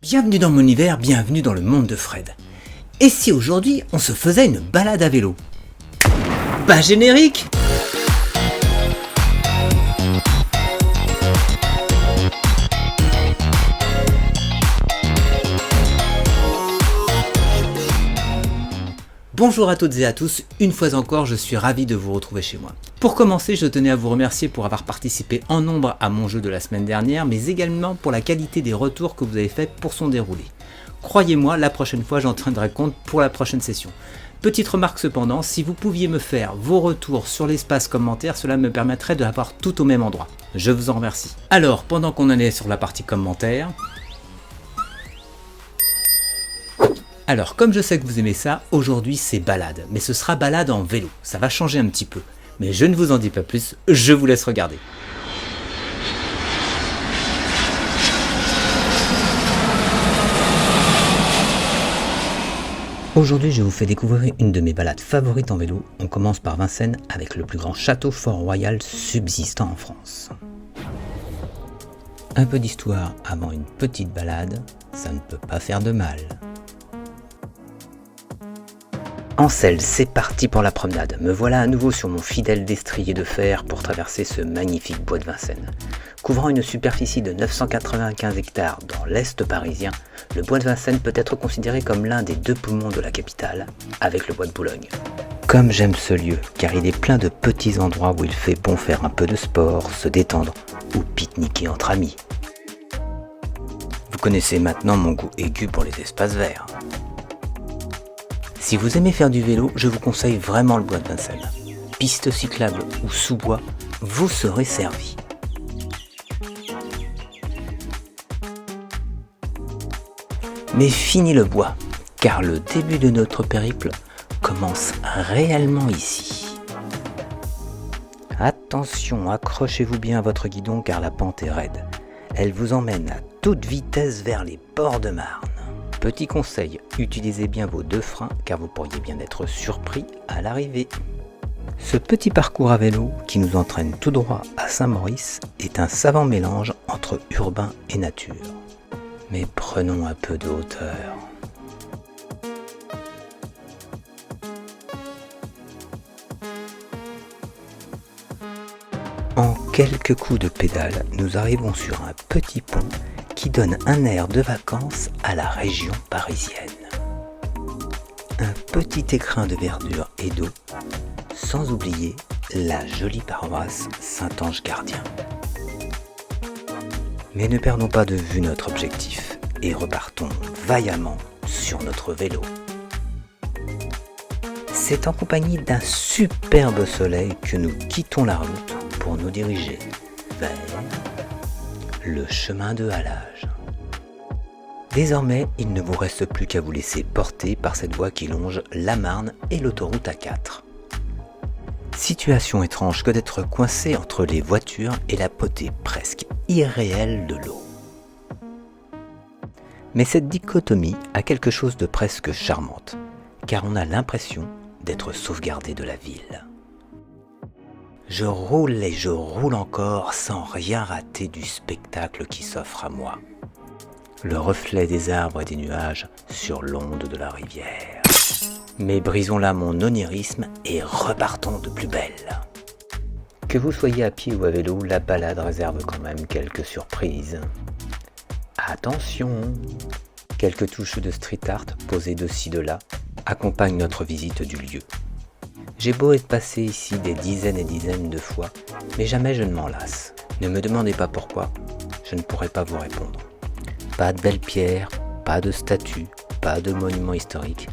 Bienvenue dans mon univers, bienvenue dans le monde de Fred. Et si aujourd'hui on se faisait une balade à vélo? Bah générique! Bonjour à toutes et à tous, une fois encore je suis ravi de vous retrouver chez moi. Pour commencer, je tenais à vous remercier pour avoir participé en nombre à mon jeu de la semaine dernière, mais également pour la qualité des retours que vous avez fait pour son déroulé. Croyez-moi, la prochaine fois j'en tiendrai compte pour la prochaine session. Petite remarque cependant, si vous pouviez me faire vos retours sur l'espace commentaire, cela me permettrait de avoir tout au même endroit. Je vous en remercie. Alors, pendant qu'on en est sur la partie commentaires... Alors, comme je sais que vous aimez ça, aujourd'hui c'est balade, mais ce sera balade en vélo, ça va changer un petit peu. Mais je ne vous en dis pas plus, je vous laisse regarder. Aujourd'hui, je vous fais découvrir une de mes balades favorites en vélo. On commence par Vincennes avec le plus grand château fort royal subsistant en France. Un peu d'histoire avant une petite balade, ça ne peut pas faire de mal. Ancel, c'est parti pour la promenade. Me voilà à nouveau sur mon fidèle destrier de fer pour traverser ce magnifique bois de Vincennes. Couvrant une superficie de 995 hectares dans l'est parisien, le bois de Vincennes peut être considéré comme l'un des deux poumons de la capitale, avec le bois de Boulogne. Comme j'aime ce lieu, car il est plein de petits endroits où il fait bon faire un peu de sport, se détendre ou pique-niquer entre amis. Vous connaissez maintenant mon goût aigu pour les espaces verts. Si vous aimez faire du vélo, je vous conseille vraiment le bois de Vincennes. Piste cyclable ou sous-bois, vous serez servi. Mais fini le bois, car le début de notre périple commence réellement ici. Attention, accrochez-vous bien à votre guidon car la pente est raide. Elle vous emmène à toute vitesse vers les bords de Marne. Petit conseil, utilisez bien vos deux freins car vous pourriez bien être surpris à l'arrivée. Ce petit parcours à vélo qui nous entraîne tout droit à Saint-Maurice est un savant mélange entre urbain et nature. Mais prenons un peu de hauteur. En quelques coups de pédale, nous arrivons sur un petit pont qui donne un air de vacances à la région parisienne. Un petit écrin de verdure et d'eau, sans oublier la jolie paroisse Saint-Ange-Gardien. Mais ne perdons pas de vue notre objectif et repartons vaillamment sur notre vélo. C'est en compagnie d'un superbe soleil que nous quittons la route pour nous diriger vers le chemin de halage. Désormais, il ne vous reste plus qu'à vous laisser porter par cette voie qui longe la Marne et l'autoroute A4. Situation étrange que d'être coincé entre les voitures et la potée presque irréelle de l'eau. Mais cette dichotomie a quelque chose de presque charmante, car on a l'impression d'être sauvegardé de la ville. Je roule et je roule encore sans rien rater du spectacle qui s'offre à moi. Le reflet des arbres et des nuages sur l'onde de la rivière. Mais brisons là mon onirisme et repartons de plus belle. Que vous soyez à pied ou à vélo, la balade réserve quand même quelques surprises. Attention! Quelques touches de street art posées de ci de là accompagnent notre visite du lieu. J'ai beau être passé ici des dizaines et dizaines de fois, mais jamais je ne m'en lasse. Ne me demandez pas pourquoi, je ne pourrai pas vous répondre. Pas de belles pierres, pas de statues, pas de monuments historiques,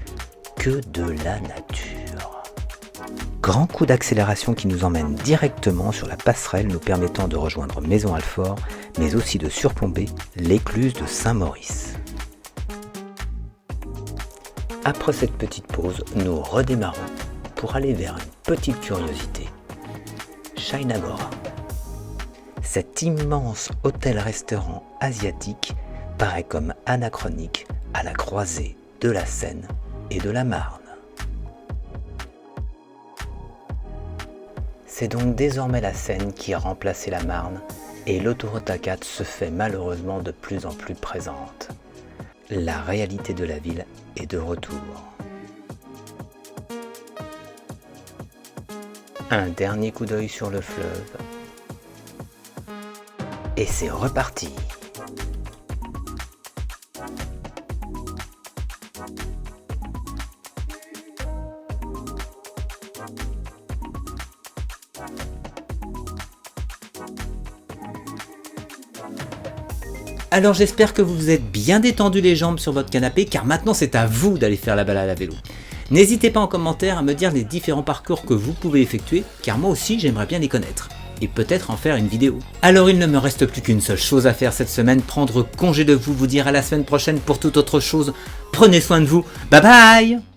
que de la nature. Grand coup d'accélération qui nous emmène directement sur la passerelle nous permettant de rejoindre Maisons-Alfort, mais aussi de surplomber l'écluse de Saint-Maurice. Après cette petite pause, nous redémarrons pour aller vers une petite curiosité. Shine Agora. Cet immense hôtel-restaurant asiatique paraît comme anachronique à la croisée de la Seine et de la Marne. C'est donc désormais la Seine qui a remplacé la Marne et l'autoroute A4 se fait malheureusement de plus en plus présente. La réalité de la ville est de retour. Un dernier coup d'œil sur le fleuve. Et c'est reparti. Alors j'espère que vous vous êtes bien détendu les jambes sur votre canapé, car maintenant c'est à vous d'aller faire la balade à vélo. N'hésitez pas en commentaire à me dire les différents parcours que vous pouvez effectuer, car moi aussi j'aimerais bien les connaître, et peut-être en faire une vidéo. Alors il ne me reste plus qu'une seule chose à faire cette semaine, prendre congé de vous dire à la semaine prochaine pour toute autre chose. Prenez soin de vous, bye bye.